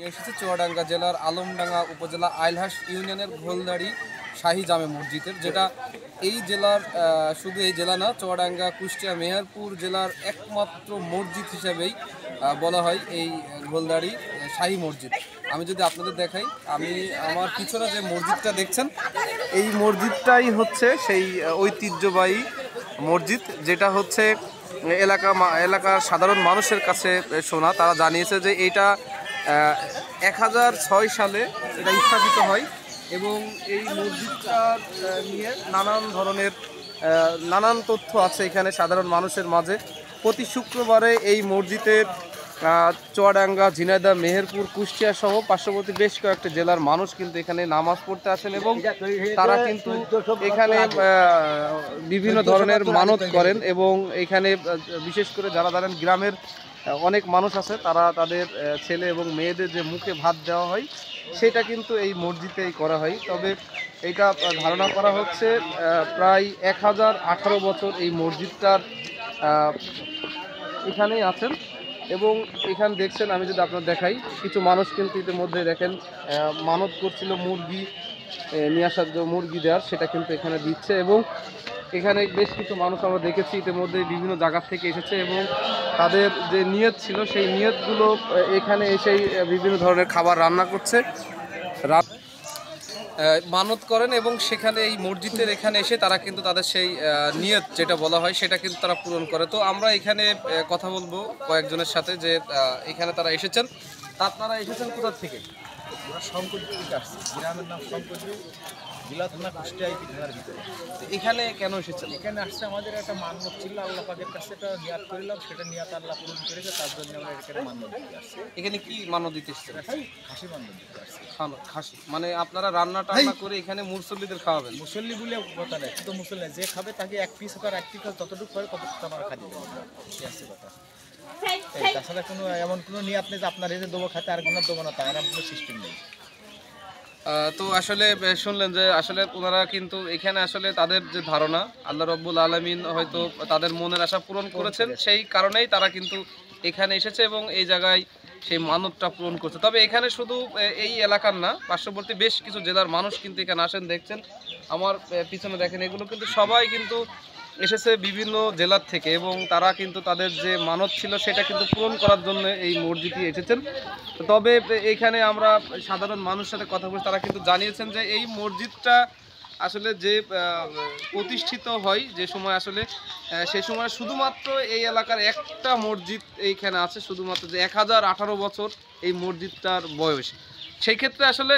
এসেছে চুয়াডাঙ্গা জেলার আলমডাঙ্গা উপজেলা আইলহাস ইউনিয়নের ঘোলদাড়ি শাহী জামে মসজিদের, যেটা এই জেলার শুধু এই জেলা না, চুয়াডাঙ্গা, কুষ্টিয়া, মেহেরপুর জেলার একমাত্র মসজিদ হিসেবেই বলা হয় এই ঘোলদাড়ি শাহী মসজিদ। আমি যদি আপনাদের দেখাই, আমার পিছনে যে মসজিদটা দেখছেন, এই মসজিদটাই হচ্ছে সেই ঐতিহ্যবাহী মসজিদ, যেটা হচ্ছে এলাকার সাধারণ মানুষের কাছে শোনা। তারা জানিয়েছে যে এইটা 1006 সালে এটা স্থাপিত হয় এবং এই মসজিদটা নিয়ে নানান তথ্য আছে এখানে সাধারণ মানুষের মাঝে। প্রতি শুক্রবারে এই মসজিদের চুয়াডাঙ্গা, ঝিনাইদহ, মেহেরপুর, কুষ্টিয়া সহ পার্শ্ববর্তী বেশ কয়েকটি জেলার মানুষ কিন্তু এখানে নামাজ পড়তে আসেন এবং তারা কিন্তু এখানে বিভিন্ন ধরনের মানত করেন এবং এখানে বিশেষ করে যারা ধরেন গ্রামের অনেক মানুষ আছে, তারা তাদের ছেলে এবং মেয়েদের যে মুখে ভাত দেওয়া হয় সেটা কিন্তু এই মসজিদেই করা হয়। তবে এটা ধারণা করা হচ্ছে প্রায় 1018 বছর এই মসজিদটার এখানেই আছেন এবং এখানে দেখছেন, আমি যদি আপনার দেখাই, কিছু মানুষ কিন্তু ইতিমধ্যে দেখেন মানত করছিল মুরগি নিয়ে আসার জন্য, মুরগি দেওয়ার, সেটা কিন্তু এখানে দিচ্ছে এবং এখানে বেশ কিছু মানুষ আমরা দেখেছি ইতিমধ্যে বিভিন্ন জায়গা থেকে এসেছে এবং তাদের যে নিয়ত ছিল সেই নিয়তগুলো এখানে এসেই বিভিন্ন ধরনের খাবার রান্না করছে, মানত করেন এবং সেখানে এই মসজিদের এখানে এসে তারা কিন্তু তাদের সেই নিয়ত যেটা বলা হয় সেটা কিন্তু তারা পূরণ করে। তো আমরা এখানে কথা বলবো কয়েকজনের সাথে যে এখানে তারা এসেছেন। আপনারা এসেছেন কোথা থেকে? শঙ্করপুর থেকে আসছে, গ্রামের নাম শঙ্করপুর, জেলা থানা কুষ্টিয়া থানার ভিতরে। এখানে কেন এসেছেন? এখানে আসছে আমাদের একটা মান্য ছিল, আল্লাহ পাকের কাছে একটা নিয়াত করিলাম, সেটা নিয়াত আল্লাহ পূরণ করেছে, তার জন্য আমরা এখানে মান্য দিতে আসছি। এখানে কি মান্য দিতে এসেছেন? খাসি মান্য দিতে আসছি। খাসি মানে আপনারা রান্না টান্না করে এখানে মুসল্লিদের খাওয়াবেন? মুসল্লি বলে কথা নেই, শুধু মুসল্লি যে খাবে তাকে এক পিস হোক আর এক পিস ততটুকু করে ততটুকু আমরা খাই দেবো, সে আসছে কথা। তাছাড়া কোনো এমন কোনো নিয়াত নেই যে আপনার এসে দেবো খাতে আর কোনো দেবো না, তার কোনো সিস্টেম নেই। তো আসলে শুনলেন যে আসলে ওনারা কিন্তু এখানে আসলে তাদের যে ধারণা, আল্লাহ রব্বুল আলামিন হয়তো তাদের মনের আশা পূরণ করেছেন, সেই কারণেই তারা কিন্তু এখানে এসেছে এবং এই জায়গায় সেই মানবটা পূরণ করছে। তবে এখানে শুধু এই এলাকার না, পার্শ্ববর্তী বেশ কিছু জেলার মানুষ কিন্তু এখানে আসেন। দেখছেন আমার পিছনে দেখেন, এগুলো কিন্তু সবাই কিন্তু এসেছে বিভিন্ন জেলার থেকে এবং তারা কিন্তু তাদের যে মানত ছিল সেটা কিন্তু পূরণ করার জন্য এই মসজিদে এসেছেন। তবে এখানে আমরা সাধারণ মানুষের সাথে কথা বলে তারা কিন্তু জানিয়েছেন যে এই মসজিদটা আসলে যে প্রতিষ্ঠিত হয় যে সময়, আসলে সেই সময় শুধুমাত্র এই এলাকার একটা মসজিদ এইখানে আছে, শুধুমাত্র যে 1018 বছর এই মসজিদটার বয়স। সেই ক্ষেত্রে আসলে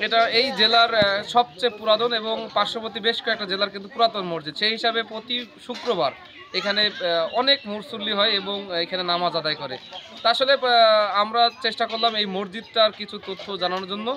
এটা এই জেলার সবচেয়ে পুরাতন এবং পার্শ্ববর্তী বেশ কয়েকটা জেলার কিন্তু পুরাতন মসজিদ। সেই হিসাবে প্রতি শুক্রবার এখানে অনেক মুসল্লি হয় এবং এখানে নামাজ আদায় করে। তা আসলে আমরা চেষ্টা করলাম এই মসজিদটার কিছু তথ্য জানানোর জন্য।